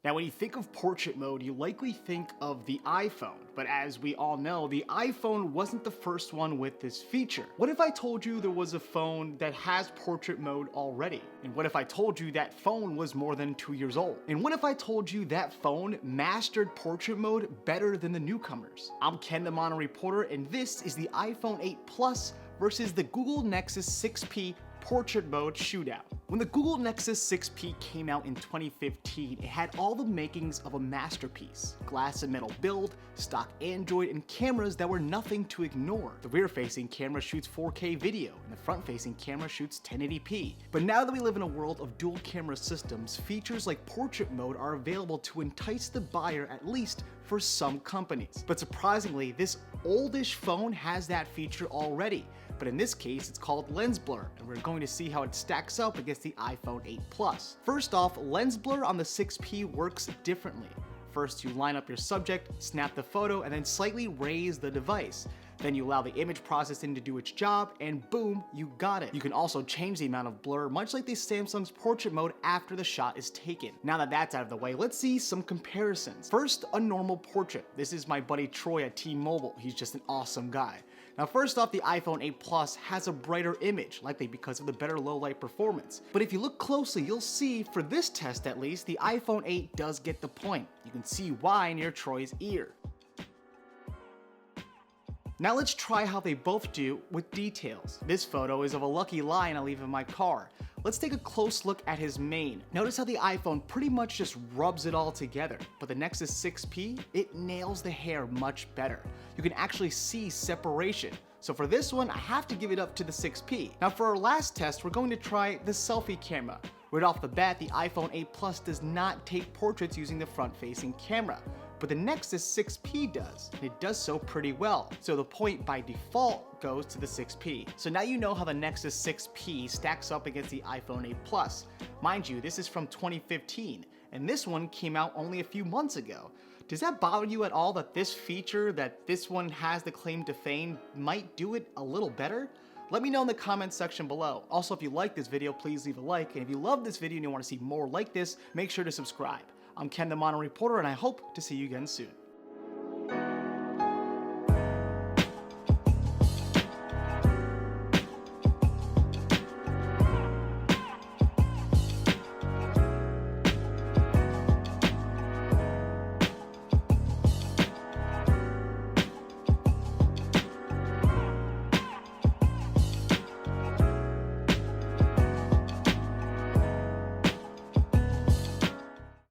Now, when you think of portrait mode, you likely think of the iPhone, but as we all know, the iPhone wasn't the first one with this feature. What if I told you there was a phone that has portrait mode already? And what if I told you that phone was more than 2 years old? And what if I told you that phone mastered portrait mode better than the newcomers? I'm Ken the Mono Reporter, and this is the iPhone 8 Plus versus the Google Nexus 6P portrait mode shootout. When the Google Nexus 6P came out in 2015, it had all the makings of a masterpiece. Glass and metal build, stock Android, and cameras that were nothing to ignore. The rear-facing camera shoots 4K video, and the front-facing camera shoots 1080p. But now that we live in a world of dual camera systems, features like portrait mode are available to entice the buyer, at least for some companies. But surprisingly, this oldish phone has that feature already. But in this case, it's called lens blur, and we're going to see how it stacks up against the iPhone 8 Plus. First off, lens blur on the 6P works differently. First, you line up your subject, snap the photo, and then slightly raise the device. Then you allow the image processing to do its job, and boom, you got it. You can also change the amount of blur, much like the Samsung's portrait mode after the shot is taken. Now that that's out of the way, let's see some comparisons. First, a normal portrait. This is my buddy Troy at T-Mobile. He's just an awesome guy. Now first off, the iPhone 8 Plus has a brighter image, likely because of the better low light performance. But if you look closely, you'll see, for this test at least, the iPhone 8 does get the point. You can see why near Troy's ear. Now let's try how they both do with details. This photo is of a Lucky Lion I leave in my car. Let's take a close look at his mane. Notice how the iPhone pretty much just rubs it all together, but the Nexus 6P, it nails the hair much better. You can actually see separation. So for this one, I have to give it up to the 6P. Now for our last test, we're going to try the selfie camera. Right off the bat, the iPhone 8 Plus does not take portraits using the front-facing camera, but the Nexus 6P does, and it does so pretty well. So the point by default goes to the 6P. So now you know how the Nexus 6P stacks up against the iPhone 8 Plus. Mind you, this is from 2015, and this one came out only a few months ago. Does that bother you at all that this feature that this one has the claim to fame might do it a little better? Let me know in the comments section below. Also, if you like this video, please leave a like, and if you love this video and you want to see more like this, make sure to subscribe. I'm Ken the Mono Reporter, and I hope to see you again soon.